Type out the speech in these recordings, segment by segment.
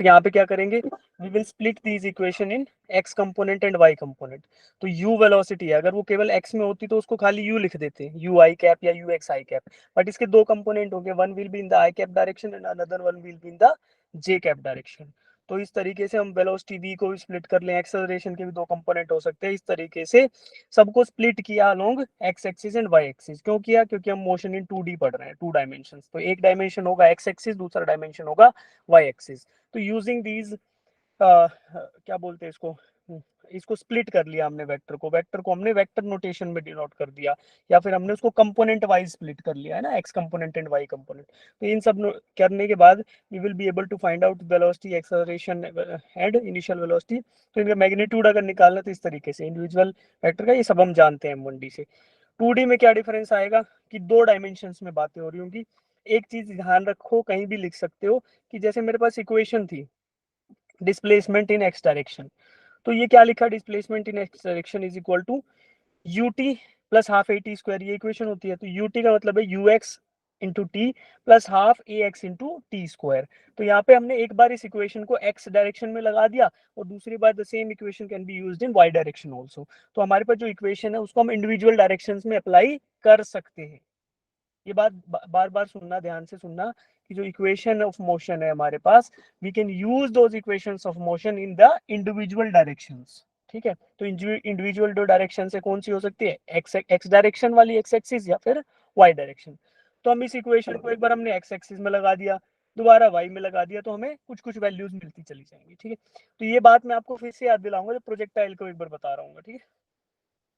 But यहाँ पे क्या करेंगे, we will split these equation in X component and Y component. तो यू वेलोसिटी है, अगर वो केवल एक्स में होती तो उसको खाली यू लिख देते हैं, यू आई कैप या you x I cap. But इसके दो कंपोनेंट होंगे, one will be in the I cap direction and another one will be in the J cap direction. तो इस तरीके से हम वेलोसिटी v को भी स्प्लिट कर लें, एक्सेलरेशन के भी दो कंपोनेंट हो सकते हैं। इस तरीके से सबको स्प्लिट किया along X axis and Y axis. क्यों किया? क्योंकि हम मोशन इन 2D पढ़ रहे हैं, 2 डायमेंशन। तो एक डायमेंशन होगा एक्स एक्सिस, दूसरा डायमेंशन होगा वाई एक्सिस। तो यूजिंग दीज क्या बोलते हैं इसको, इसको स्प्लिट कर लिया हमने, वेक्टर को हमने वेक्टर नोटेशन में डिनोट कर दिया, या फिर हमने उसको कंपोनेंट वाइज स्प्लिट कर लिया है ना, X component and Y component. तो इन सब करने के बाद we will be able to find out velocity, acceleration and initial velocity. तो इनका मैग्नीट्यूड अगर निकालना तो इस तरीके से इंडिविजुअल वेक्टर का, ये सब हम जानते हैं M1D से। 2D में क्या डिफरेंस आएगा कि दो डायमेंशंस में बातें हो रही होंगी। एक चीज ध्यान रखो, कहीं भी लिख सकते हो कि जैसे मेरे पास इक्वेशन थी डिस्प्लेसमेंट इन एक्स डायरेक्शन, तो ये क्या लिखा, displacement in x direction is equal to ut plus half a t square, ये इक्वेशन होती है। तो ut का मतलब है ux into t plus half a x into t square. तो यहाँ पे हमने एक बार इस इक्वेशन को x डायरेक्शन में लगा दिया, और दूसरी बार the same equation can be used in y direction also. तो हमारे पास जो इक्वेशन है उसको हम इंडिविजुअल डायरेक्शंस में अप्लाई कर सकते हैं। ये बात बार बार सुनना, ध्यान से सुनना, कि जो इक्वेशन ऑफ मोशन है हमारे पास, we can use those equations of motion in the individual directions. ठीक है, तो इंडिविजुअल दो डायरेक्शन से कौन सी हो सकती है, एक्स एक्स डायरेक्शन वाली एक्स एक्सिस या फिर वाई डायरेक्शन। तो हम इस इक्वेशन को एक बार हमने एक्स एक्सिस में लगा दिया, दोबारा वाई में लगा दिया, तो हमें कुछ कुछ वैल्यूज मिलती चली जाएंगी। ठीक है, तो ये बात मैं आपको फिर से याद दिलाऊंगा जब प्रोजेक्टाइल को एक बार बता रहा हूँ। ठीक है,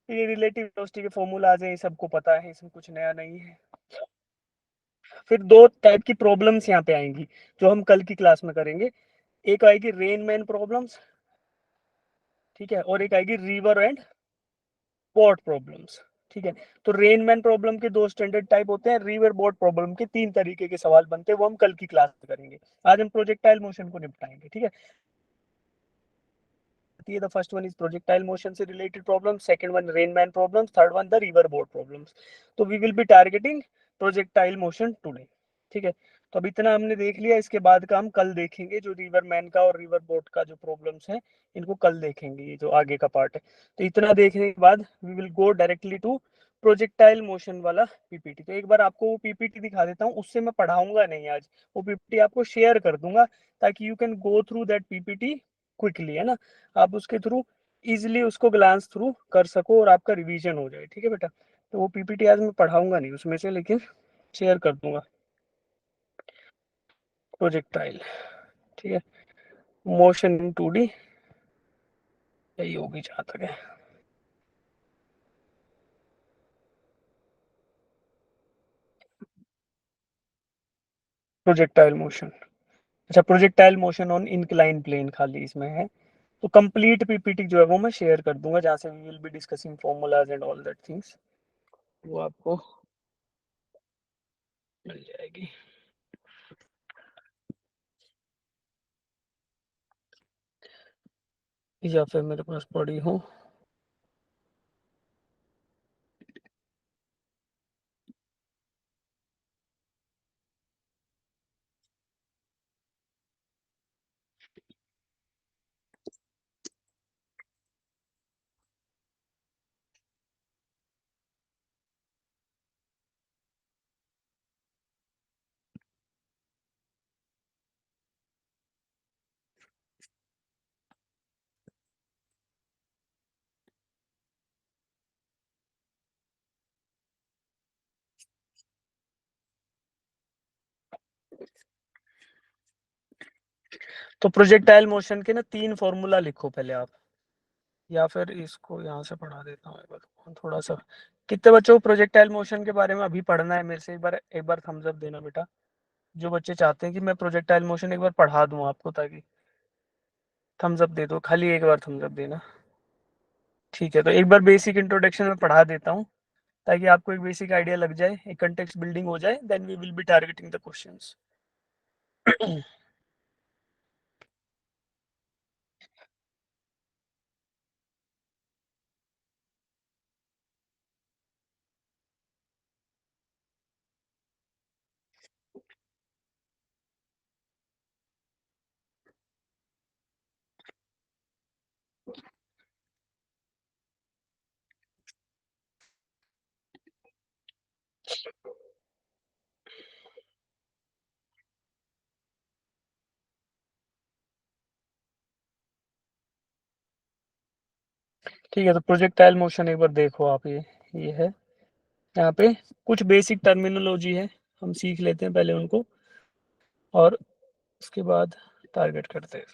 तो ये रिलेटिव वेलोसिटी के फॉर्मूलाज हैं, ये सबको पता है, इसमें कुछ नया नहीं है। फिर दो टाइप की प्रॉब्लम्स यहाँ पे आएंगी जो हम कल की क्लास में करेंगे। एक आएगी रेन मैन प्रॉब्लम्स, ठीक है, और एक आएगी रिवर एंड बोट प्रॉब्लम्स। ठीक है, तो रेन मैन प्रॉब्लम के दो स्टैंडर्ड टाइप होते हैं, रिवर बोट प्रॉब्लम के तीन तरीके के सवाल बनते हैं, वो हम कल की क्लास में करेंगे। आज हम प्रोजेक्टाइल मोशन को निपटाएंगे। ठीक है, the first one is projectile motion से related problems, second one rain man problems, third one the river boat problems. तो we will be targeting projectile motion today. ठीक है, तो अब इतना हमने देख लिया, इसके बाद का हम कल देखेंगे, जो रिवर मैन का और रिवर बोट का जो प्रॉब्लम्स हैं इनको कल देखेंगे, ये जो आगे का पार्ट है। तो इतना देखने के बाद we will go directly to projectile motion वाला पीपीटी। तो एक बार आपको वो पीपीटी दिखा देता हूँ, उससे मैं पढ़ाऊंगा नहीं आज, वो पीपीटी आपको शेयर कर दूंगा ताकि you can go through that PPT quickly, है ना, आप उसके थ्रू इजिली उसको ग्लांस थ्रू कर सको और आपका रिवीजन हो जाए। ठीक है बेटा, तो वो पीपीटी आज मैं पढ़ाऊंगा नहीं उसमें से, लेकिन शेयर कर दूंगा। प्रोजेक्टाइल, ठीक है, मोशन इन 2D, यही होगी जहां तक है। प्रोजेक्टाइल मोशन, अच्छा, projectile motion on incline plane खाली इसमें है। तो कंप्लीट पीपीटी जो है वो मैं शेयर कर दूंगा, जहां से we will be discussing formulas and all that things, वो आपको मिल जाएगी। या फिर मेरे पास पड़ी हो, तो प्रोजेक्टाइल मोशन के ना तीन फॉर्मूला लिखो पहले आप, या फिर इसको यहाँ से पढ़ा देता हूँ एक बार थोड़ा सा। कितने बच्चों को प्रोजेक्टाइल मोशन के बारे में अभी पढ़ना है मेरे से, एक बार थम्स अप देना बेटा, जो बच्चे चाहते हैं कि मैं प्रोजेक्टाइल मोशन एक बार पढ़ा दूं आपको, ताकि थम्स अप दे दो, खाली एक बार थम्स अप देना। ठीक है, तो एक बार बेसिक इंट्रोडक्शन में पढ़ा देता हूँ ताकि आपको एक बेसिक आइडिया लग जाए, एक कंटेक्स्ट बिल्डिंग हो जाए, then we will be targeting the questions. ठीक है, तो प्रोजेक्टाइल मोशन एक बार देखो आप, ये है, यहाँ पे कुछ बेसिक टर्मिनोलॉजी है, हम सीख लेते हैं पहले उनको और उसके बाद टारगेट करते हैं।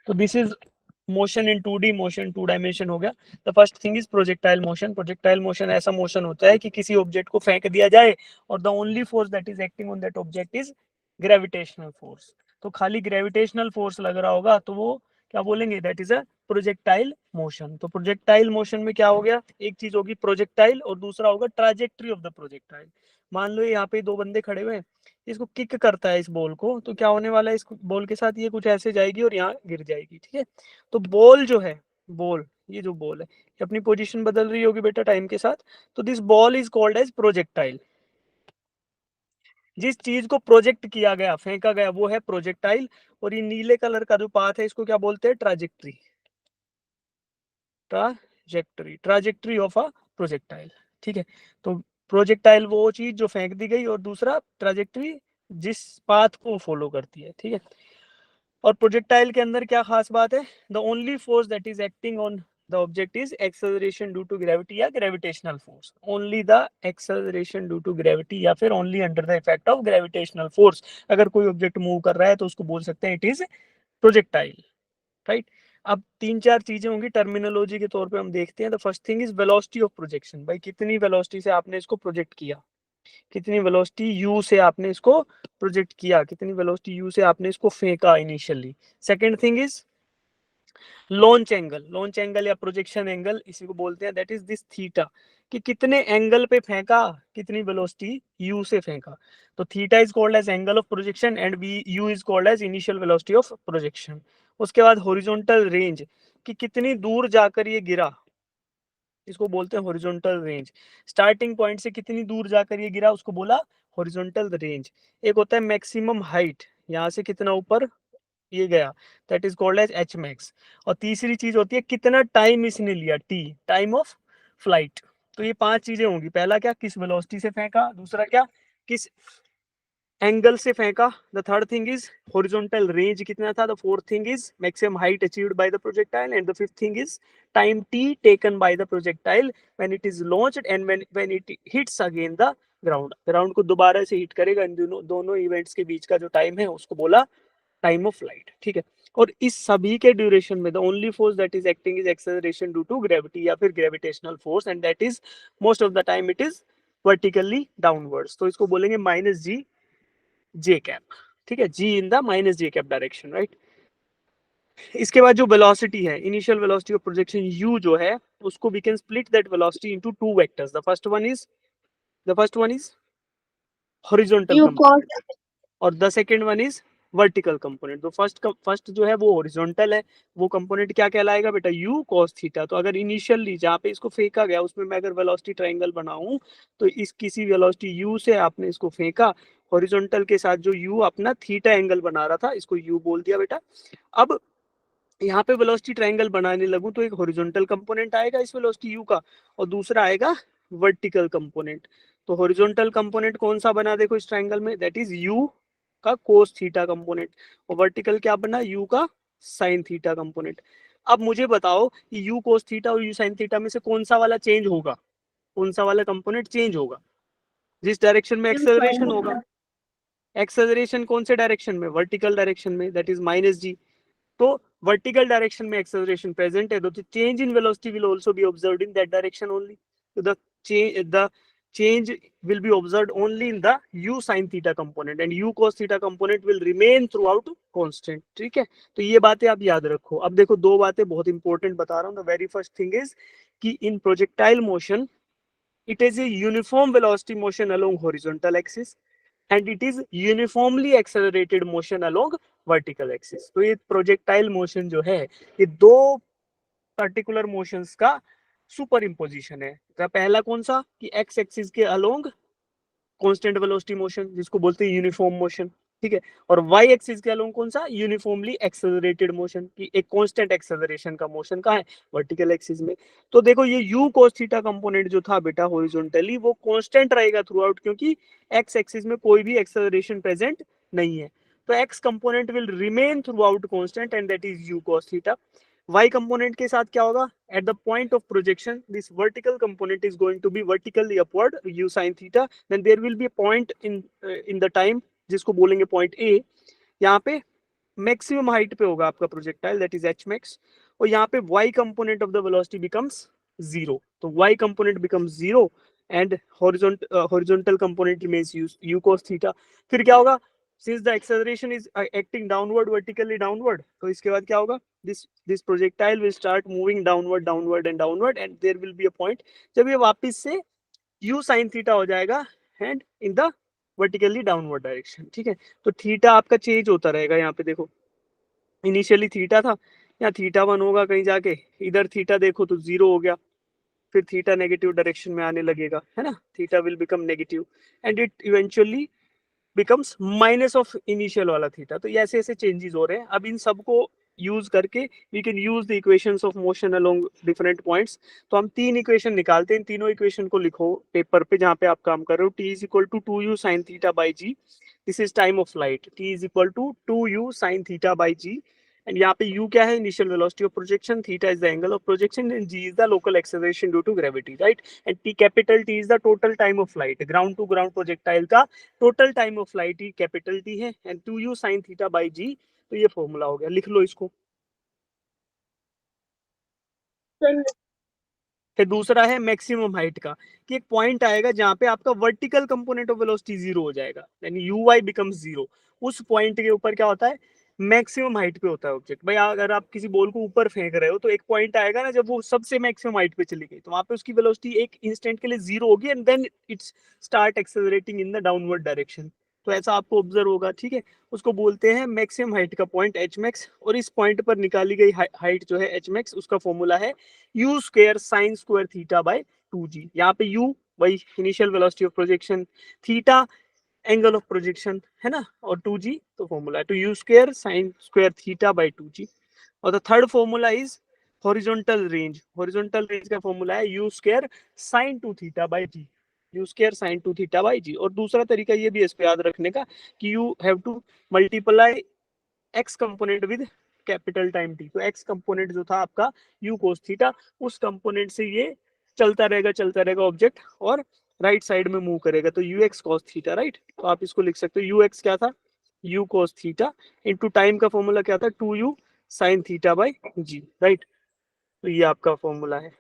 तो this is motion in 2D, motion 2 dimension हो गया। The first thing is projectile motion. Projectile motion ऐसा मोशन होता है कि किसी ऑब्जेक्ट को फेंक दिया जाए और the only force that is acting on that object is gravitational force. तो खाली ग्रेविटेशनल फोर्स लग रहा होगा तो वो क्या बोलेंगे, that is a projectile motion. तो प्रोजेक्टाइल मोशन में क्या हो गया, एक चीज होगी प्रोजेक्टाइल और दूसरा होगा ट्राजेक्ट्री ऑफ द प्रोजेक्टाइल। मान लो यहाँ पे दो बंदे खड़े हुए हैं, इसको किक करता है इस बॉल को, तो क्या होने वाला है, इस बॉल के साथ ये कुछ ऐसे जाएगी और यहाँ गिर जाएगी। ठीक है, तो बॉल जो है, बॉल, ये जो बॉल है ये अपनी पोजीशन बदल रही होगी बेटा टाइम के साथ। तो this ball is called as projectile. जिस चीज को प्रोजेक्ट किया गया, फेंका गया, वो है प्रोजेक्टाइल। और ये नीले कलर का जो पाथ है इसको क्या बोलते हैं, trajectory. Trajectory of a projectile. ठीक है, तो प्रोजेक्टाइल वो चीज जो फेंक दी गई और दूसरा ट्राजेक्ट्री जिस पाथ को फॉलो करती है। ठीक है, और प्रोजेक्टाइल के अंदर क्या खास बात है, the only force that is acting on the object is acceleration due to gravity या gravitational force. Only the acceleration due to gravity या फिर only under the effect of gravitational force. अगर कोई ऑब्जेक्ट मूव कर रहा है तो उसको बोल सकते हैं इट इज प्रोजेक्टाइल। राइट, अब तीन चार चीजें होंगी टर्मिनोलॉजी के तौर पे हम देखते हैं। The first thing is velocity of projection. भाई कितनी वेलोसिटी से आपने इसको प्रोजेक्ट किया, कितनी वेलोसिटी u से आपने इसको प्रोजेक्ट किया, कितनी वेलोसिटी u से आपने इसको फेंका initially. Second thing is launch angle. Launch angle या प्रोजेक्शन एंगल इसी को बोलते हैं, दैट इज दिस थीटा, कि कितने एंगल पे फेंका, कितनी वेलोसिटी u से फेंका। तो theta is called as angle of projection and be u is called as initial velocity of projection. उसके बाद हॉरिजॉन्टल रेंज, कि कितनी दूर जाकर ये गिरा, इसको बोलते हैं हॉरिजॉन्टल रेंज। स्टार्टिंग पॉइंट से कितनी दूर जाकर ये गिरा उसको बोला हॉरिजॉन्टल रेंज। एक होता है मैक्सिमम हाइट, यहाँ से कितना ऊपर ये गया, that is called as H max. और तीसरी चीज होती है कितना टाइम इसने लिया, टी, टाइम ऑफ फ्लाइट। तो ये पांच चीजें होंगी, पहला क्या, किस वेलोसिटी से फेंका, दूसरा क्या, किस एंगल से फेंका, the third thing is horizontal range कितना था, the fourth thing is maximum height achieved by the projectile and the fifth thing is time T taken by the projectile when it is launched and when it hits again the ground. Ground को दोबारा से hit करेगा, इन दोनों events के बीच का जो time है उसको बोला टाइम ऑफ फ्लाइट। ठीक है, और इस सभी के ड्यूरेशन में the only force that is acting is acceleration due to gravity या फिर gravitational force and that is most of the time it is vertically downwards. तो इसको बोलेंगे माइनस जी जे कैप। ठीक है, g in the minus j cap direction. Right, इसके बाद जो वेलोसिटी है, initial velocity of projection u जो है, उसको we can split that velocity into two vectors. The first one is horizontal U cos component और the second one is vertical component. तो first जो है वो हॉरिजॉन्टल है, वो कंपोनेंट क्या कहलाएगा बेटा, u cos थीटा। तो अगर इनिशियली जहाँ पे इसको फेंका गया उसमें मैं अगर वेलोसिटी ट्रायंगल बनाऊं, तो इस किसी वेलोसिटी u से आपने इसको फेंका, हॉरिजॉन्टल के साथ जो u अपना थीटा एंगल बना रहा था, इसको u बोल दिया बेटा। अब यहाँ पे वेलोसिटी ट्रायंगल बनाने लगूं तो एक हॉरिजॉन्टल कंपोनेंट आएगा इस वेलोसिटी u का और दूसरा आएगा वर्टिकल कंपोनेंट। तो हॉरिजॉन्टल कंपोनेंट कौन सा बना देखो इस ट्रायंगल में, दैट इज u का कोस थीटा कंपोनेंट, और वर्टिकल क्या बना, u का साइन थीटा कंपोनेंट। अब मुझे बताओ कि u कोस थीटा और u साइन थीटा में से कौन सा वाला चेंज होगा, कौन सा वाला कंपोनेंट चेंज होगा, जिस डायरेक्शन में U sin एक्सेलरेशन होगा। theta. एक्सेलरेशन कौन से डायरेक्शन में, वर्टिकल डायरेक्शन में, दैट इज माइनस जी। तो वर्टिकल डायरेक्शन में एक्सेलरेशन प्रेजेंट है, तो change in velocity will also be observed in that direction only. तो the change will be observed only in the u sin theta component and u cos theta component will remain throughout constant। ठीक है, तो ये बातें आप याद रखो। अब देखो दो बातें बहुत इंपॉर्टेंट बता रहा हूँ। The very first thing is कि in projectile motion it is a uniform velocity motion along horizontal axis and it is uniformly accelerated motion along vertical axis। तो ये प्रोजेक्टाइल मोशन जो है ये दो पर्टिकुलर मोशंस का सुपर इम्पोजिशन है। तो पहला कौन सा, कि एक्स एक्सिस के अलोंग कांस्टेंट वेलोसिटी मोशन जिसको बोलते हैं यूनिफॉर्म मोशन। ठीक है, और वाई एक्सिस के अलोंग कौन सा, यूनिफॉर्मली एक्सेलरेटेड मोशन, की एक कांस्टेंट एक्सेलरेशन का मोशन का है वर्टिकल एक्सिस में। तो देखो ये u cos थीटा कंपोनेंट जो था बेटा हॉरिजॉन्टली वो कांस्टेंट रहेगा थ्रू आउट, क्योंकि एक्स एक्सिस में कोई भी एक्सेलरेशन प्रेजेंट नहीं है। तो X component will remain throughout constant and that is u cos theta. y component के साथ क्या होगा, at the point of projection this vertical component is going to be vertically upward u sin theta, then there will be a point in the time जिसको बोलेंगे point A, यहाँ पे maximum height पे होगा आपका projectile that is H max, और यहाँ पे y component of the velocity becomes zero, तो y component becomes zero and horizontal component remains u cos theta. फिर क्या होगा, since the acceleration is acting downward vertically downward, तो इसके बाद क्या होगा, this projectile will start moving downward and there will be a point जब ये वापस से u sin थीटा हो जाएगा and in the vertically downward direction. ठीक है, तो थीटा आपका चेंज होता रहेगा, यहाँ पे देखो इनिशियली थीटा था, यहाँ थीटा 1 होगा, कहीं जाके इधर थीटा देखो तो 0 हो गया, फिर थीटा नेगेटिव डायरेक्शन में आने लगेगा, है ना, theta will become negative and it eventually becomes minus of initial वाला थीटा। तो ये ऐसे ऐसे चेंजेस हो रहे हैं। अब इन सबको यूज करके we can use the equations of motion along different points. तो हम 3 इक्वेशन निकालते हैं, इन तीनों इक्वेशन को लिखो पेपर पे जहाँ पे आप काम कर रहे हो। t is equal to 2u sin theta by G, this is time of flight, t is equal to 2u sin theta by G, and यहाँ पे u क्या है, initial velocity of projection, theta is the angle of projection and g is the local acceleration due to gravity, right. And t capital T is the total time of flight, ground to ground projectile का total time of light ही capital t है, and 2u sin theta by g, तो ये formula हो गया, लिख लो इसको। फिर दूसरा है मैक्सिमम हाइट का, कि एक पॉइंट आएगा जहां पे आपका vertical component of velocity zero हो जाएगा, यानी यू वाई बिकम्स जीरो। उस पॉइंट के ऊपर क्या होता है, मैक्सिमम हाइट पे होता है ऑब्जेक्ट। भाई अगर आप किसी बॉल को ऊपर फेंक रहे हो तो एक पॉइंट आएगा ना, जब वो सबसे मैक्सिमम हाइट पे चली गई तो वहां पे उसकी वेलोसिटी एक इंस्टेंट के लिए जीरो होगी and then it's start accelerating in the downward direction. तो ऐसा आपको ऑब्जर्व होगा, ठीक है। उसको बोलते हैं मैक्सिमम हाइट का पॉइंट एच मैक्स, और इस पॉइंट पर निकाली गई हाइट जो है एच मैक्स, उसका फॉर्मूला है u square sine square theta by 2g। यहाँ पे u वही initial velocity of projection, theta angle of projection, है ना, और 2g तो फॉर्मूला है तो you square sine square theta by 2g। और the third formula is horizontal range, horizontal range का फॉर्मूला है u square sine 2 theta by g, u square sine 2 theta by g. और दूसरा तरीका ये भी है इसको याद रखने का कि you have to multiply x component with capital time T. तो एक्स कंपोनेंट जो था आपका यू कोस थीटा, उस कंपोनेंट से ये चलता रहेगा ऑब्जेक्ट, और राइट साइड में मूव करेगा, तो you x cos theta, right. तो आप इसको लिख सकते हो, यू एक्स क्या था, U cos theta into time का फॉर्मूला क्या था, 2u sine theta by G, right. तो ये आपका फॉर्मूला है।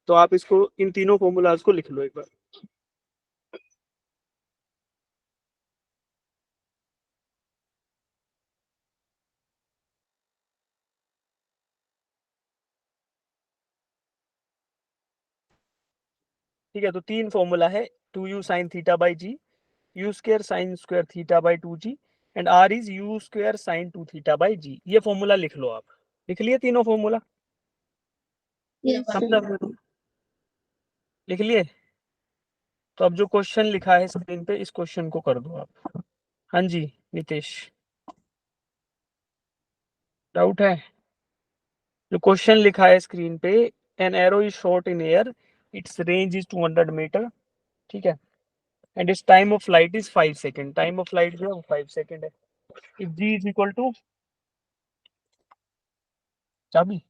तो आप इसको इन तीनों फॉर्मूलाज को लिख लो एक बार। ठीक है, तो 3 फॉर्मूला है, 2u sine theta by g, u square sine square theta by 2g, and r is u square sine 2 theta by g. ये फॉर्मूला लिख लो आप। लिख लिए तीनों फॉर्मूला? मतलब लिख लिए? तो अब जो क्वेश्चन लिखा है स्क्रीन पे, इस क्वेश्चन को कर दो आप। हाँ जी नितेश, डाउट है? जो क्वेश्चन लिखा है स्क्रीन पे, an arrow is shot in air, its range is 200 metre, ठीक है, and its time of flight is 5 second. Time of flight जो है वो 5 सेकंड है। If g is equal to, चाबी,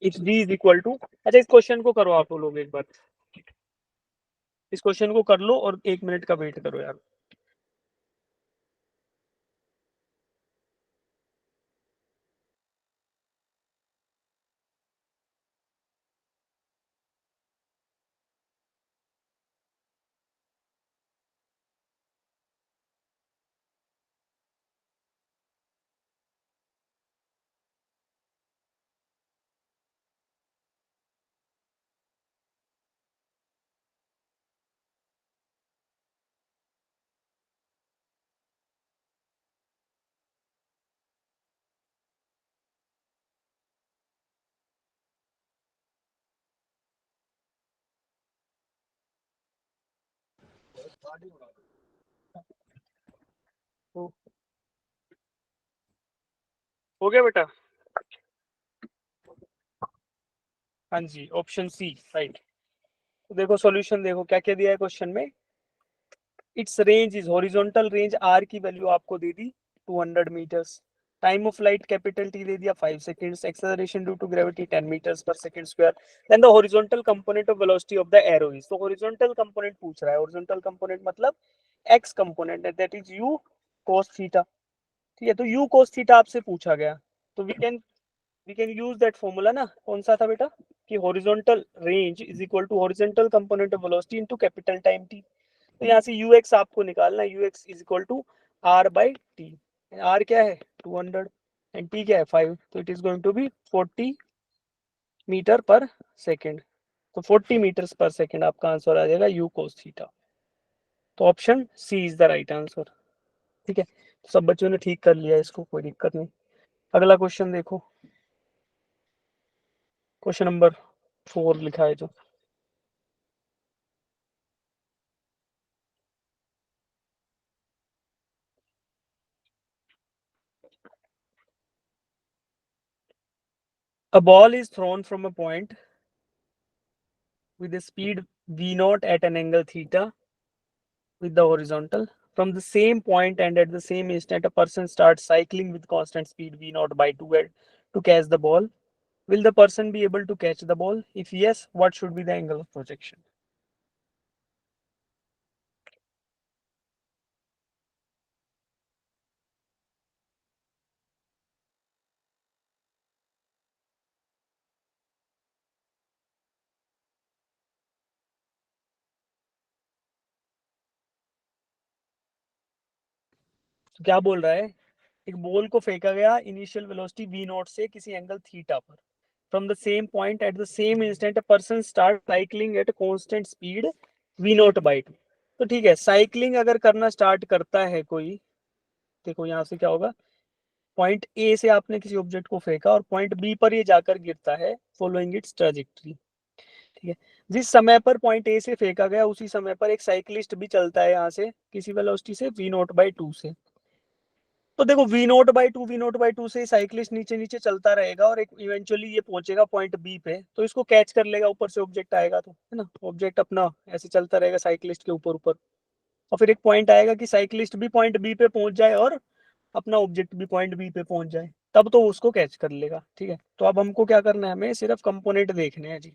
if g is equal to, अच्छा इस question को करो आप लोग एक बार, इस क्वेश्चन को कर लो और 1 मिनट का वेट करो यार। तो हो गया बेटा? हाँ जी, ऑप्शन सी राइट। तो देखो सॉल्यूशन देखो क्या क्या दिया है क्वेश्चन में। Its range is horizontal range r की वैल्यू आपको दे दी 200 metres, time of flight capital t दे दिया 5 seconds, acceleration due to gravity 10 metres पर second square, then the horizontal component of velocity of the arrow is, तो horizontal component पूछ रहा है, हॉरिजॉन्टल कंपोनेंट मतलब एक्स कंपोनेंट है, that is u cos theta. ठीक है, तो u cos थीटा आपसे पूछा गया, तो we can use that formula ना, कौन सा था बेटा, कि horizontal range is equal to horizontal component of velocity into capital time t। तो यहाँ से ux आपको निकालना है, ux is equal to r by t. r क्या है 200 एंड t क्या है 5, तो it is going to be 40 metre पर सेकेंड, तो 40 मीटर्स पर सेकेंड आपका आंसर आ जाएगा u cos थीटा। तो option C is the right answer. ठीक है, तो सब बच्चों ने ठीक कर लिया इसको, कोई दिक्कत नहीं। अगला क्वेश्चन देखो, क्वेश्चन नंबर 4 लिखा है जो, a ball is thrown from a point with a speed v naught at an angle theta with the horizontal. From the same point and at the same instant, a person starts cycling with constant speed v naught by 2 to catch the ball. Will the person be able to catch the ball? If yes, what should be the angle of projection? तो क्या बोल रहा है, एक ball को फेंका गया initial velocity v not से किसी एंगल थीटा पर, from the same point at the same instant a person start cycling at constant speed v naught by 2। तो ठीक है, साइक्लिंग अगर करना स्टार्ट करता है कोई, देखो यहाँ से क्या होगा, पॉइंट ए से आपने किसी ऑब्जेक्ट को फेंका और पॉइंट बी पर ये जाकर गिरता है फॉलोइंग इट्स ट्रेजेक्टरी। ठीक है, जिस समय पर पॉइंट ए से फेंका गया उसी समय पर एक साइक्लिस्ट भी चलता है यहाँ से किसी वेलोसिटी से v नॉट बाई 2 से। तो देखो v नॉट बाई 2 से साइक्लिस्ट नीचे नीचे चलता रहेगा और एक इवेंचुअली ये पहुंचेगा पॉइंट बी पे, तो इसको कैच कर लेगा, ऊपर से ऑब्जेक्ट आएगा तो, है ना, ऑब्जेक्ट अपना ऐसे चलता रहेगा साइक्लिस्ट के ऊपर ऊपर, और फिर एक पॉइंट आएगा कि साइक्लिस्ट भी पॉइंट बी पे पहुंच जाए और अपना ऑब्जेक्ट भी पॉइंट बी पे पहुंच जाए, तब तो उसको कैच कर लेगा। ठीक है, तो अब हमको क्या करना है, हमें सिर्फ कंपोनेंट देखने हैं जी।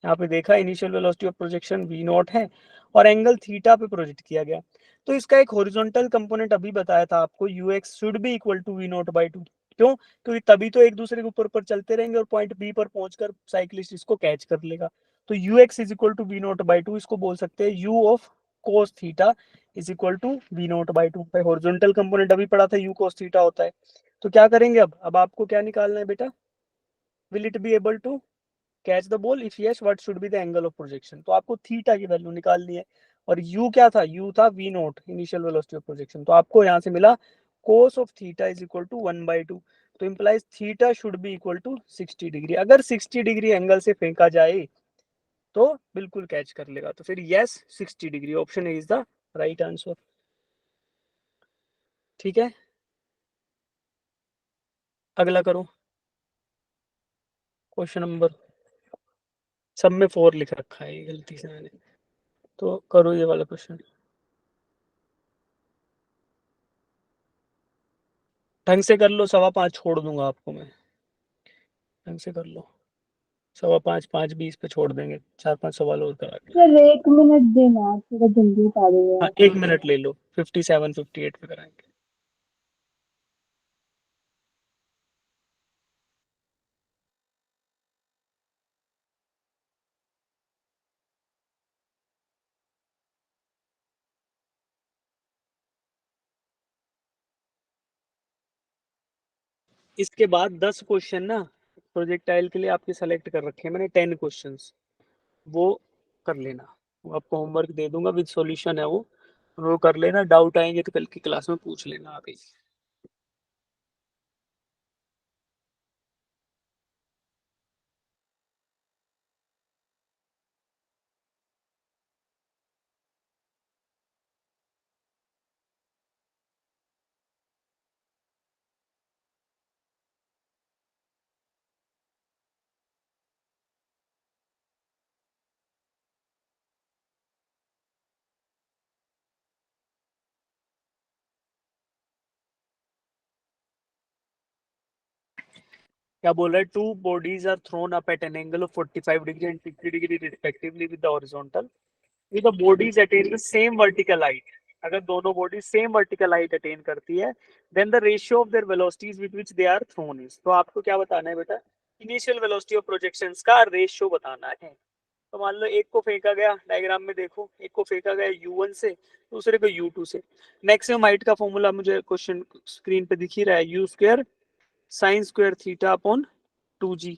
यहाँ पे देखा initial velocity of projection v not है और एंगल थीटा पे प्रोजेक्ट किया गया, तो इसका एक हॉरिजॉन्टल कंपोनेंट अभी बताया था आपको, ux should be equal to v naught by 2। क्यों, क्योंकि तभी तो एक दूसरे के ऊपर ऊपर चलते रहेंगे और पॉइंट बी पर पहुंचकर साइक्लिस्ट इसको कैच कर लेगा। तो ux is equal to v naught by 2, इसको बोल सकते हैं u of cos theta is equal to v naught by 2। भाई हॉरिजॉन्टल कंपोनेंट अभी पढ़ा था u cos थीटा होता है, तो क्या करेंगे, अब आपको क्या निकालना है बेटा, will it be able to catch the ball, if yes what should be the angle of projection, तो आपको थीटा की वैल्यू निकालनी है, और यू क्या था, यू था v naught initial velocity of projection, तो आपको यहाँ से मिला cos of theta is equal to 1/2, तो implies theta should be equal to 60 degree. अगर 60 डिग्री एंगल से फेंका जाए तो बिल्कुल कैच कर लेगा, तो फिर yes 60 degree, option A is the right answer. ठीक है, अगला करो, क्वेश्चन नंबर, सब में 4 लिख रखा है गलती से मैंने, तो करो ये वाला क्वेश्चन, ढंग से कर लो, 5:15 छोड़ दूंगा आपको मैं, ढंग से कर लो, 5:15 5:20 पे छोड़ देंगे, 4-5 सवाल और करा के। सर 1 मिनट देना, थोड़ा जल्दी बता देंगे हाँ आप। 1 मिनट ले लो, 57 58 पे कराएंगे। इसके बाद 10 क्वेश्चन ना प्रोजेक्टाइल के लिए आपके सेलेक्ट कर रखे हैं मैंने, 10 क्वेश्चंस, वो कर लेना, वो आपको होमवर्क दे दूंगा विद सॉल्यूशन है वो कर लेना, डाउट आएंगे तो कल की क्लास में पूछ लेना आप ही। क्या बोल रहा है, two bodies are thrown up at an angle of 45 degree and 60 degree respectively with the horizontal, with the bodies attain the same vertical height. अगर दोनों body same vertical height attain करती है, then the ratio of their velocities with which they are thrown is. तो आपको क्या बताना है बेटा, इनिशियल वेलोसिटी ऑफ प्रोजेक्शंस का रेशियो बताना है। तो मान लो एक को फेंका गया, डायग्राम में देखो, एक को फेंका गया U1 से, दूसरे को U2 से। मैक्सिमम हाइट का फॉर्मूला मुझे क्वेश्चन स्क्रीन पे दिख ही रहा है, u square sine square theta upon 2g।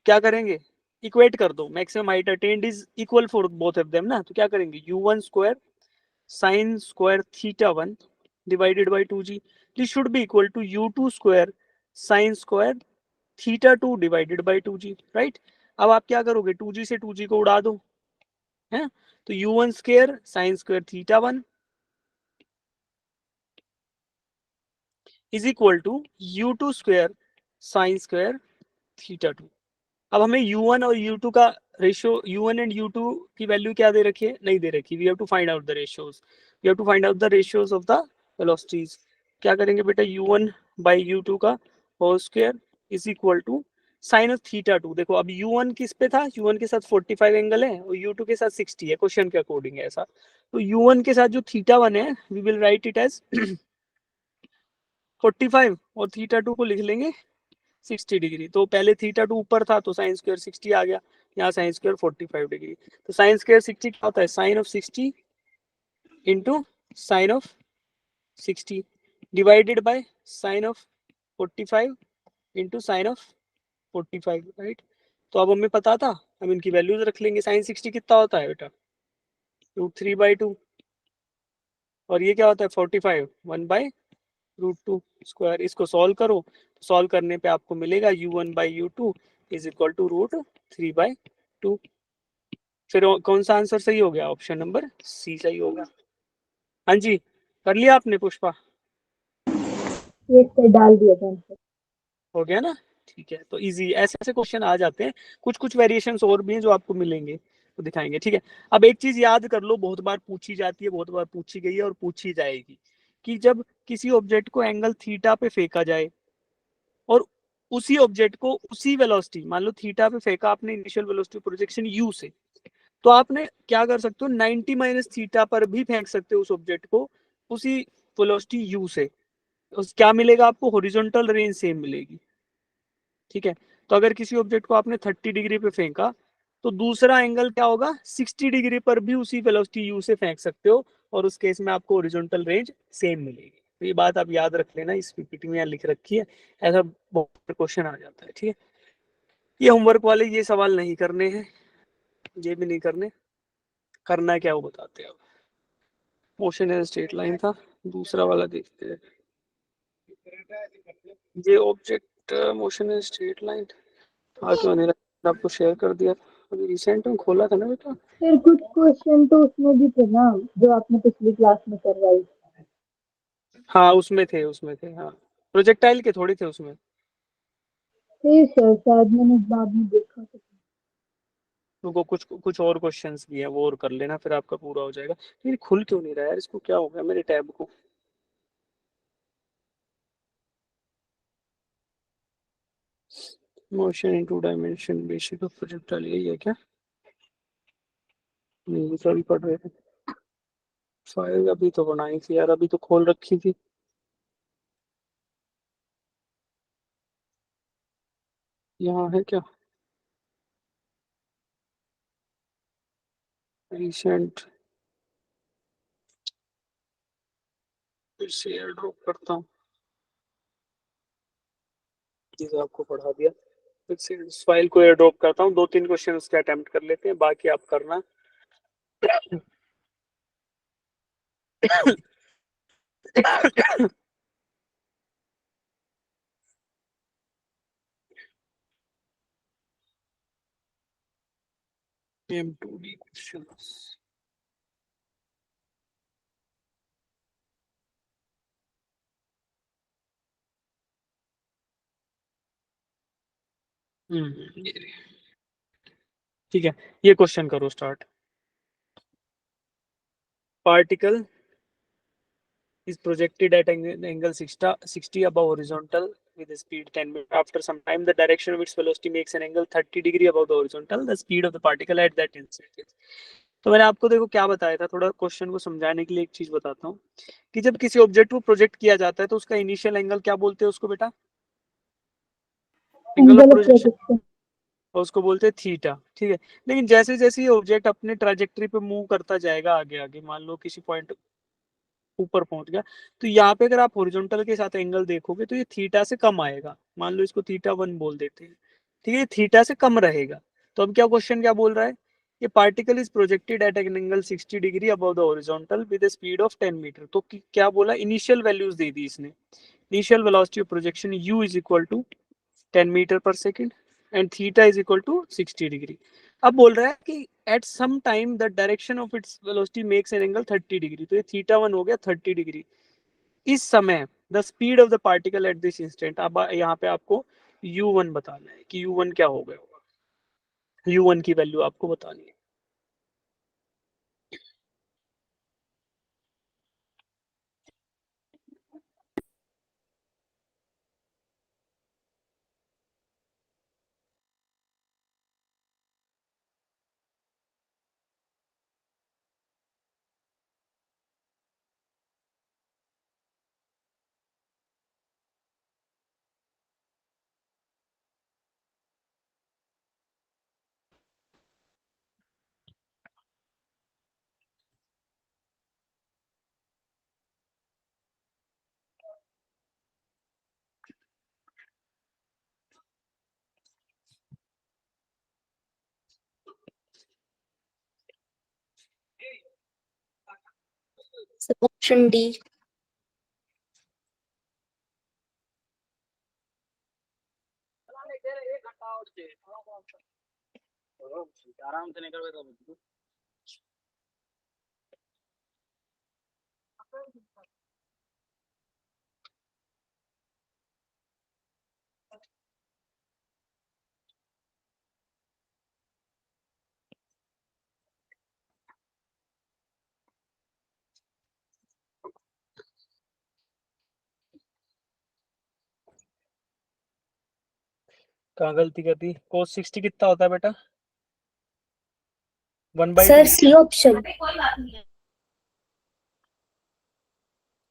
क्या करेंगे, इक्वेट कर दो, maximum height attained is equal for both of them ना, तो क्या करेंगे, U1 square sine square theta 1 divided by 2g, this should be equal to U2 square sine square theta 2 divided by 2g, right. अब आप क्या करोगे, 2g से 2g को उड़ा दो, है, तो U1 square sine square theta 1 is equal to U2 square sine square theta 2। अब हमें U1 और U2 का रेशियो, U1 एंड U2 की वैल्यू क्या दे रखी है, नहीं दे रखी, we have to find out the ratios, we have to find out the ratios of the velocities. क्या करेंगे बेटा, U1 बाई U2 का whole square is equal to sine of theta 2। देखो अब U1 किस पे था, U1 के साथ 45 एंगल है और U2 के साथ 60 है, क्वेश्चन के अकॉर्डिंग है ऐसा। तो U1 के साथ जो थीटा 1 है, we will write it as 45 और थीटा 2 को लिख लेंगे 60 डिग्री। तो पहले थीटा 2 ऊपर था तो साइन स्क्वायर 60 आ गया, यहाँ साइन स्क्वायर 45 डिग्री। तो साइन स्क्वायर 60 क्या होता है, sine of 60 into sine of 60 divided by sine of 45 into sine of 45, right. तो अब हमें पता था, हम इनकी वैल्यूज रख लेंगे। साइन 60 कितना होता है बेटा, √3/2, और ये क्या होता है 45, 1/√2 स्क्वायर। इसको सॉल्व करो, सॉल्व करने पे आपको मिलेगा U1/U2 इज इक्वल टू √3/2। फिर कौन सा आंसर सही हो गया, ऑप्शन नंबर सी सही होगा। हाँ जी, कर लिया आपने पुष्पा, एक से डाल दिया था आंसर। हो गया ना, ठीक है। तो इजी ऐसे ऐसे क्वेश्चन आ जाते हैं, कुछ कुछ वेरिएशंस और भी हैं जो आपको मिलेंगे तो दिखाएंगे, ठीक है। अब एक चीज याद कर लो, बहुत बार पूछी जाती है, बहुत बार पूछी गई है और पूछी जाएगी, कि जब किसी ऑब्जेक्ट को एंगल थीटा पे फेंका जाए और उसी ऑब्जेक्ट को उसी वेलोसिटी, मान लो थीटा पे फेंका आपने इनिशियल वेलोसिटी प्रोजेक्शन u से, तो आपने क्या कर सकते हो, 90 माइनस थीटा पर भी फेंक सकते हो उस ऑब्जेक्ट को उसी वेलोसिटी u से। उस क्या मिलेगा आपको, हॉरिजॉन्टल रेंज सेम मिलेगी, ठीक है। तो अगर किसी ऑब्जेक्ट को आपने 30 डिग्री पे फेंका, तो दूसरा एंगल क्या होगा, 60 डिग्री पर भी उसी वेलोसिटी u से फेंक सकते हो, और उस केस में आपको हॉरिजॉन्टल रेंज सेम मिलेगी। तो ये बात आप याद रख लेना, इस पीपीटी में यहाँ लिख रखी है, ऐसा बहुत क्वेश्चन आ जाता है, ठीक है। ये होमवर्क वाले ये सवाल नहीं करने हैं, ये भी नहीं करने, करना है क्या वो बताते हैं। अब मोशन एज स्ट्रेट लाइन था, दूसरा वाला देखते हैं। ये object motion as straight line था, क्यों नहीं रहा, आपको शेयर कर दिया, अभी रिसेंट में खोला था ना बेटा। फिर कुछ क्वेश्चन तो उसमें भी थे ना, जो आपने पिछली क्लास में करवाई। हाँ उसमें थे, उसमें थे, हाँ प्रोजेक्टाइल के थोड़ी थे उसमें। फिर सर शायद मैंने बाद में देखा था। रुको, कुछ कुछ और क्वेश्चंस भी हैं, वो और कर लेना, फिर आपका पूरा हो जाएगा। ये खुल क्यों नहीं रहा है यार, इसको क्या हो गया मेरे टैब को। Motion in 2 dimension basic of projectile, यही है क्या, नहीं दूसरा भी पढ़ रहे थे। फाइल अभी तो बनाई थी यार, अभी तो खोल रखी थी। यहाँ है क्या, रिसेंट, फिर से एयर ड्रॉप करता हूँ, चीज आपको पढ़ा दिया। फिर से इस फाइल को एयर ड्रॉप करता हूँ, 2-3 क्वेश्चन उसके अटेम्प्ट कर लेते हैं, बाकी आप करना। M2D questions. ये ठीक है, ये क्वेश्चन करो start. Particle is projected at angle 60 above horizontal with a speed 10 meter. After some time, the direction of its velocity makes an angle 30 degree above the horizontal. The speed of the particle at that instant is. तो मैंने आपको देखो क्या बताया था, थोड़ा question को समझाने के लिए एक चीज बताता हूँ कि जब किसी ऑब्जेक्ट को प्रोजेक्ट किया जाता है तो उसका इनिशियल एंगल क्या बोलते हैं उसको बेटा? Angle of angle of projection, projection. और उसको बोलते हैं थीटा, ठीक है। लेकिन जैसे जैसे ये ऑब्जेक्ट अपने ट्राजेक्टरी पे मूव करता जाएगा आगे आगे, मान लो किसी पॉइंट ऊपर पहुंच गया, तो यहाँ पे अगर आप हॉरिजॉन्टल के साथ एंगल देखोगे तो ये थीटा से कम आएगा, मान लो इसको थीटा 1 बोल देते हैं, ठीक है, ये थीटा से कम रहेगा। तो अब क्या क्वेश्चन क्या बोल रहा है, ये particle is projected at an angle 60 degree above the horizontal with speed of 10 metre. तो क्या बोला, इनिशियल वैल्यूज दे दी इसने, initial velocity of projection u is equal to 10 metre पर second and theta is equal to 60 degree. अब बोल रहा है कि at some time the direction of its velocity makes an angle 30 degree, तो ये थीटा 1 हो गया 30 डिग्री। इस समय the speed of the particle at this instant, अब यहाँ पे आपको u1 बताना है कि u1 क्या हो गया होगा, u1 की वैल्यू आपको बतानी है। Option D. आराम से निकल कहाँ गलती कर दी, cos 60 कितना होता है बेटा, 1/2। Sir C option.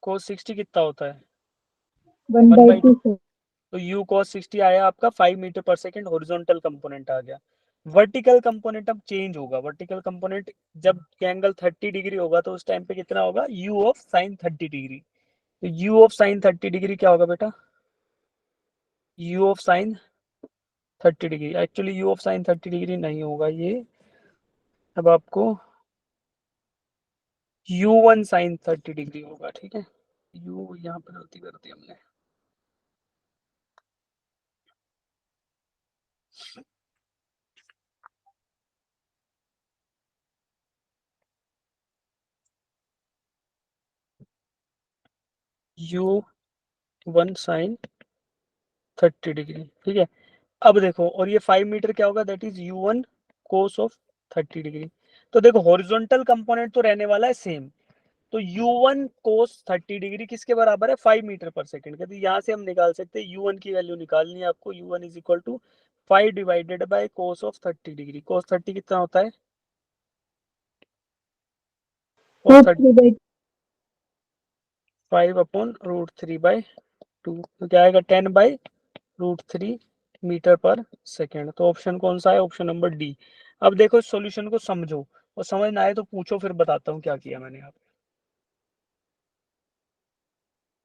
cos 60 कितना होता है, 1/2 1/2। सर। तो u cos 60 आया आपका 5 मीटर पर सेकेंड, हॉरिजॉन्टल कंपोनेंट आ गया। वर्टिकल कंपोनेंट अब चेंज होगा, वर्टिकल कंपोनेंट जब एंगल 30 डिग्री होगा तो उस टाइम पे कितना होगा, u ऑफ साइन 30 डिग्री। तो u ऑफ साइन 30 डिग्री क्या होगा बेटा, u of sine 30 degree, actually u of sine 30 degree नहीं होगा ये, अब आपको u1 साइन 30 डिग्री होगा, ठीक है। u यहाँ पर गलती कर दी हमने, u1 साइन 30 डिग्री, ठीक है। अब देखो, और ये 5 मीटर क्या होगा, that is u1 cos of 30 degree. तो देखो हॉरिजॉन्टल कंपोनेंट तो रहने वाला है सेम, तो u1 कोस 30 डिग्री किसके बराबर है, 5 मीटर पर सेकंड के। तो यहाँ से हम निकाल सकते हैं u1 की वैल्यू निकालनी है आपको, u1 is equal to 5 divided by cos of 30 degree. Cos 30 कितना होता है, कोस रूट 30 3/2। 5 अपॉन रूट 3/2, तो क्या आएगा 10/√3 मीटर पर सेकेंड। तो ऑप्शन कौन सा है, ऑप्शन नंबर डी। अब देखो इस सॉल्यूशन को समझो, और समझ ना आए तो पूछो, फिर बताता हूँ क्या किया मैंने यहाँ पे।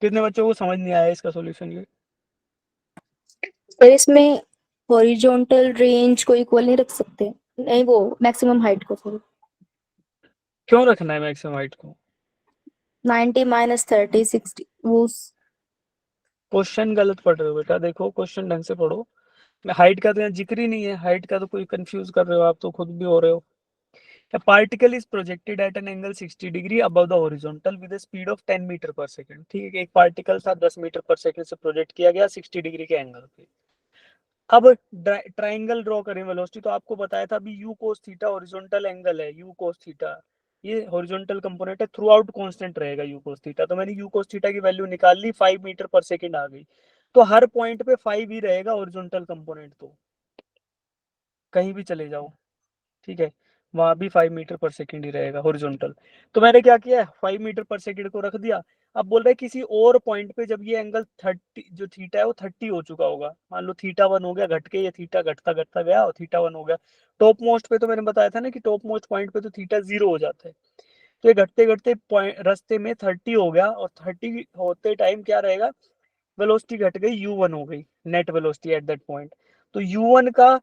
कितने बच्चों को समझ नहीं आया इसका सॉल्यूशन ये? सर इसमें हॉरिजॉन्टल रेंज को इक्वल नहीं रख सकते, नहीं वो मैक्सिमम हाइट को, सॉरी। क्यों रखना है मैक्सिमम हाइट को, 90 माइनस 30 60 वो। क्वेश्चन गलत पढ़ रहे हो बेटा, देखो क्वेश्चन ढंग से पढ़ो। हाइट का तो यहाँ जिक्र ही नहीं है, हाइट का तो कोई कंफ्यूज कर रहे हो आप, तो खुद भी हो रहे हो। A particle is projected at an angle 60 degree above the horizontal with a speed of 10 metre पर सेकंड, ठीक है। एक पार्टिकल था 10 मीटर पर सेकंड से प्रोजेक्ट किया गया 60 डिग्री के एंगल पे। अब ट्राइंगल ड्रॉ करें वेलोसिटी, तो आपको बताया था अभी u cos theta horizontal angle है, u cos थीटा ये हॉरिजॉन्टल कंपोनेंट है, थ्रू आउट कांस्टेंट रहेगा u cos थीटा। तो मैंने u cos थीटा की वैल्यू निकाल ली, 5 मीटर पर सेकंड आ गई। तो हर पॉइंट पे 5 ही रहेगा हॉरिजॉन्टल कंपोनेंट, तो कहीं भी चले जाओ, ठीक है, वहां भी 5 मीटर पर सेकंड ही रहेगा हॉरिजॉन्टल। तो मैंने क्या किया, 5 मीटर पर सेकंड को रख दिया। अब बोल रहे हैं किसी और पॉइंट पे जब ये एंगल 30, जो थीटा है वो 30 हो चुका होगा, मान लो थीटा 1 हो गया, घट के ये थीटा घटता घटता गया और थीटा 1 हो गया। टॉप मोस्ट पे तो मैंने बताया था ना कि टॉप मोस्ट पॉइंट पे तो थीटा 0 हो जाता है। तो ये घटते घटते रास्ते में 30 हो गया, और 30 होते टाइम क्या रहेगा, वेलोसिटी घट गई, u1 हो गई, net velocity at that point. तो u1 का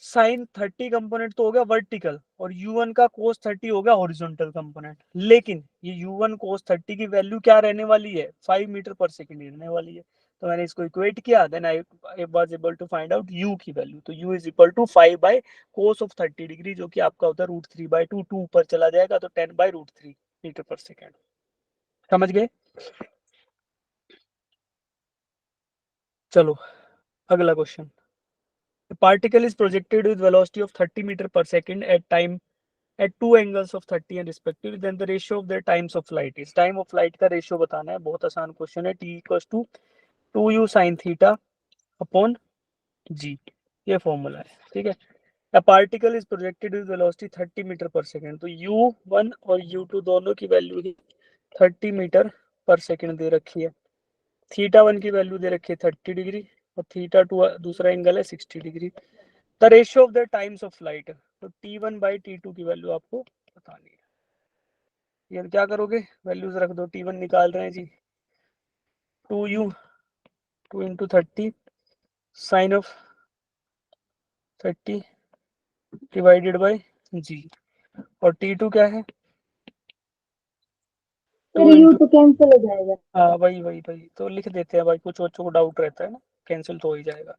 साइन 30 कंपोनेंट तो हो गया वर्टिकल, और u1 का कोस 30 हो गया हॉरिजॉन्टल कंपोनेंट। लेकिन ये u1 कोस 30 की वैल्यू क्या रहने वाली है, 5 मीटर पर सेकंड रहने वाली है। तो मैंने इसको इक्वेट किया, then I was able to find out u की वैल्यू। तो u is equal to 5 by cos of 30 degree, जो कि आपका होता है √3/2, 2 ऊपर चला जाएगा तो 10/√3 मीटर पर सेकंड। समझ गए? चलो अगला question. The particle is projected with velocity of 30 meter per second at two angles of 30 and respectively, then the ratio of their times of flight is, time of flight का ratio बताना है। बहुत आसान question है। t equals to 2u sin theta upon g, ये formula है, ठीक है। A particle is projected with velocity 30 metre पर सेकंड, तो u1 और u2 दोनों की वैल्यू ही 30 मीटर पर सेकंड दे रखी है। थीटा 1 की वैल्यू दे रखी है 30 डिग्री, और थीटा 2 दूसरा एंगल है 60 degree. The ratio of the times of flight, तो t1/t2 की वैल्यू आपको बतानी है। ये क्या करोगे, वैल्यूज रख दो, t1 निकाल रहे हैं जी, 2u 2 into 30 sine of 30 divided by g, और t2 क्या है, फिर 2 यू इंटू, तो कैंसिल हो जाएगा। हाँ वही वही वही तो लिख देते हैं भाई, कुछ बच्चों को डाउट रहता है ना, कैंसिल तो हो ही जाएगा,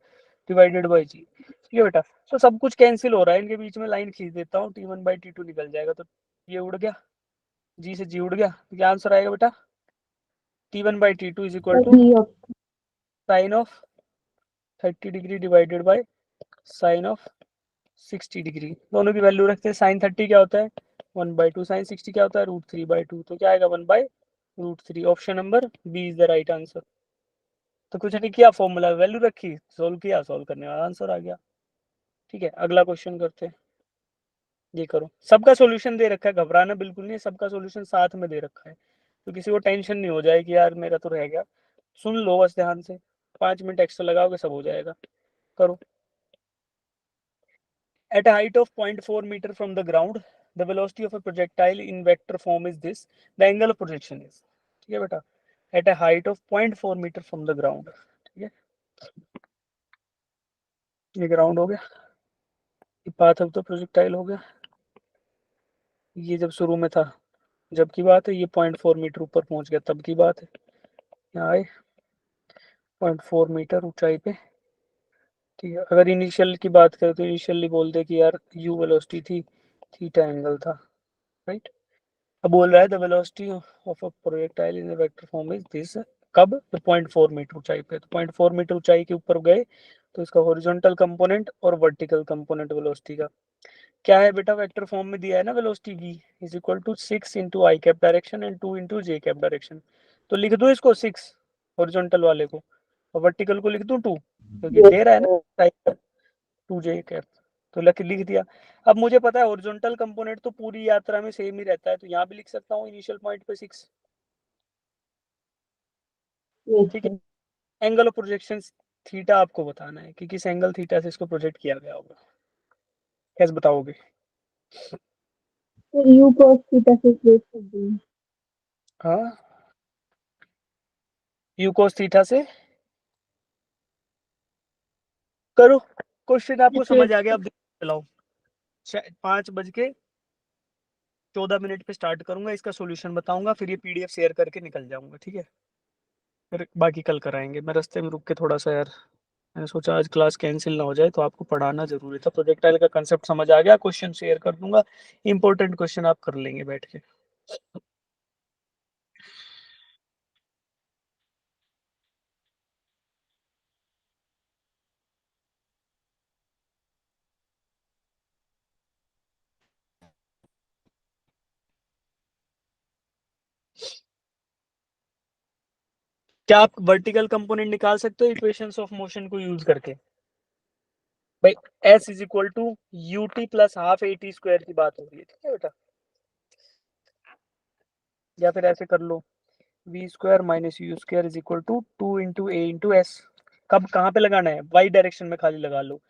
डिवाइडेड बाई जी। ठीक है बेटा, तो सब कुछ कैंसिल हो रहा है, इनके बीच में लाइन खींच देता हूँ, t1/t2 निकल जाएगा, तो ये उड़ गया, जी से जी उड़ गया, तो क्या आंसर आएगा बेटा, t1/t2 इज इक्वल टू सही option. Sine of 30 degree divided by sine of 60 degree. दोनों की वैल्यू रखते हैं। साइन 30 क्या होता है 1/2, साइन 60 क्या होता है √3/2, तो क्या आएगा 1/√3। Option number B is the right answer. तो कुछ नहीं किया, फॉर्मूला वैल्यू रखी, सोल्व किया, सोल्व करने वाला आंसर आ गया। ठीक है, अगला क्वेश्चन करते हैं। ये करो, सबका सॉल्यूशन दे रखा है, घबराना बिल्कुल नहीं, सबका सॉल्यूशन साथ में दे रखा है, तो किसी को टेंशन नहीं हो जाए कि यार मेरा तो रह गया। सुन लो बस ध्यान से, 5 मिनट एक्स्ट्रा लगाओगे सब हो जाएगा। करो। At a height of 0.4 meter from the ground, the velocity of a projectile in vector form is this. The angle of projection is, ठीक है बेटा, at a height of 0.4 meter from the ground, ठीक है, ये ground हो गया, ये path of the projectile हो गया, ये जब शुरू में था जब की बात है, ये 0.4 मीटर ऊपर पहुंच गया तब की बात है, यहाँ आए 0.4 मीटर ऊंचाई पे, ठीक है। अगर इनिशियल की बात करें तो इनिशियली बोलते कि यार यू वेलोसिटी थी, थीटा एंगल था, राइट। अब बोल रहा है the velocity of a projectile in vector form is this, कब, तो 0.4 मीटर ऊंचाई पे, तो 0.4 मीटर ऊंचाई के ऊपर गए तो इसका हॉरिजॉन्टल कंपोनेंट और वर्टिकल कंपोनेंट वेलोसिटी का क्या है बेटा, वेक्टर फॉर्म में दिया है ना, velocity v is equal to 6 into i cap direction and 2 into j cap direction. तो लिख दो इसको 6 हॉरिजॉन्टल वाले को, और वर्टिकल को लिख दूं 2, क्योंकि दे रहा है ना 2 जे कैप, तो लिख दिया। अब मुझे पता है हॉरिजॉन्टल कंपोनेंट तो पूरी यात्रा में सेम ही रहता है, तो यहाँ भी लिख सकता हूँ इनिशियल पॉइंट पे 6, ठीक है। एंगल ऑफ प्रोजेक्शन थीटा आपको बताना है कि किस एंगल थीटा से इसको प्रोजेक्ट किया गया होगा, कैसे बताओगे? फिर यू cos थीटा से प्लेस कर देंगे। हाँ, यू कोस थीटा से करो। क्वेश्चन आपको समझ आ गया, अब चलाओ। 5:14 पे स्टार्ट करूंगा, इसका सॉल्यूशन बताऊंगा, फिर ये पीडीएफ शेयर करके निकल जाऊंगा, ठीक है। फिर बाकी कल कराएंगे। मैं रास्ते में रुक के थोड़ा सा यार, मैंने सोचा आज क्लास कैंसिल ना हो जाए, तो आपको पढ़ाना जरूरी था। प्रोजेक्टाइल का कंसेप्ट समझ आ गया, क्वेश्चन शेयर कर दूंगा, इंपॉर्टेंट क्वेश्चन आप कर लेंगे बैठ के। क्या आप वर्टिकल कंपोनेंट निकाल सकते हो इक्वेशंस ऑफ मोशन को यूज करके? भाई s is equal to ut plus half a t square की बात हो रही है, ठीक है बेटा? या फिर ऐसे कर लो, v square minus u square is equal to 2 into a into s. कब कहाँ पे लगाना है? वाई डायरेक्शन में खाली लगा लो।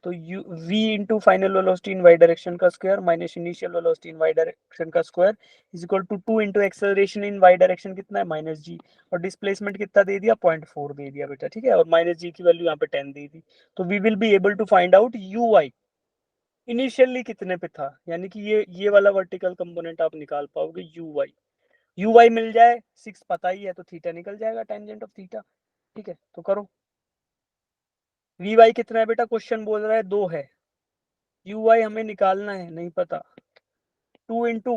तो u v into final velocity in y direction का square minus initial velocity in y direction का square is equal to 2 into acceleration in y direction कितना है? Minus g. और डिस्प्लेसमेंट कितना दे दिया? 0.4 दे दिया बेटा, ठीक है? और माइनस जी की वैल्यू यहाँ पे 10 दे दी। तो we will be able to find out u y initially कितने पे था, यानी कि ये वाला वर्टिकल कंपोनेंट आप निकाल पाओगे यू वाई मिल जाए, 6 पता ही है, तो थीटा निकल जाएगा, टेंजेंट ऑफ थीटा, ठीक है? तो करो। वी वाई कितना है बेटा? क्वेश्चन बोल रहा है 2 है। यू वाई हमें निकालना है, नहीं पता। 2 इंटू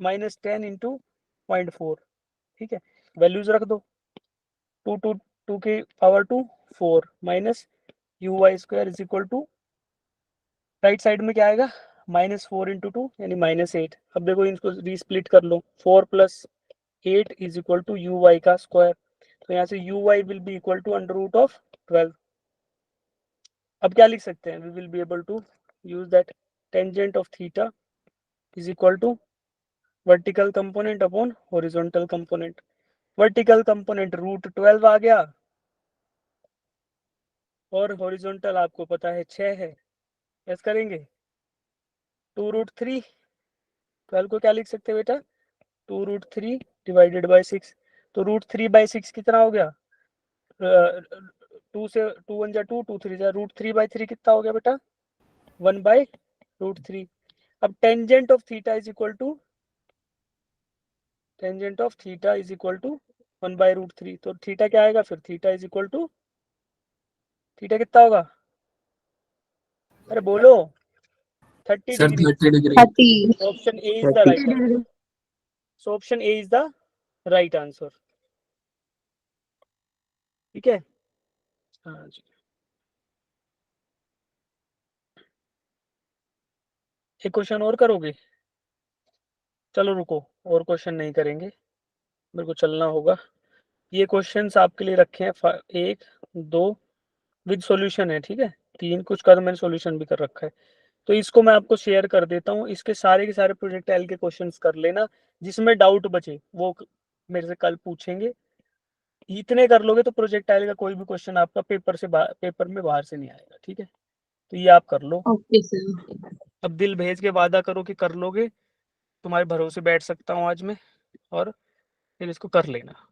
माइनस 10 इंटू 0.4, ठीक है? वैल्यूज रख दो। 2 की power 2 4 minus u y square is equal to, right side में क्या आएगा? -4 इंटू 2 यानी -8। अब देखो इनको रीस्प्लिट कर लो, 4 plus 8 is equal to u y का स्क्वायर। तो यहाँ से u y will be equal to under root of 12। अब क्या लिख सकते हैं? We will be able to use that tangent of theta is equal to vertical component upon horizontal component. Vertical component √12 आ गया, और हॉरिजॉन्टल आपको पता है 6 है। यस करेंगे? 2√3, 12 को क्या लिख सकते हैं बेटा? 2√3 डिवाइडेड बाई 6। तो √3/6 कितना हो गया? 2 से 2 1 जा 2, 2 3 जा √3/3 कितना हो गया बेटा? 1/√3। अब tangent of theta is equal to 1/√3। तो थीटा क्या आएगा फिर? Theta is equal to, theta कितना होगा? अरे बोलो। 30 sir degree. 30 degree. 30 option A is the right answer. So option A is the right answer, ठीक है? हाँ जी। एक क्वेश्चन और करोगे? चलो रुको, और क्वेश्चन नहीं करेंगे, मेरे को चलना होगा। ये क्वेश्चंस आपके लिए रखे हैं 1 2 विद सॉल्यूशन है, ठीक है? 3 कुछ का तो मैंने सॉल्यूशन भी कर रखा है, तो इसको मैं आपको शेयर कर देता हूँ। इसके सारे के सारे प्रोजेक्टाइल के क्वेश्चंस कर लेना, जिसमें डाउट बचे वो मेरे से कल पूछेंगे। इतने कर लोगे तो प्रोजेक्टाइल का कोई भी क्वेश्चन आपका पेपर में बाहर से नहीं आएगा, ठीक है? तो ये आप कर लो। Okay sir. अब दिल भेज के वादा करो कि कर लोगे, तुम्हारे भरोसे बैठ सकता हूँ आज मैं, और फिर इसको कर लेना।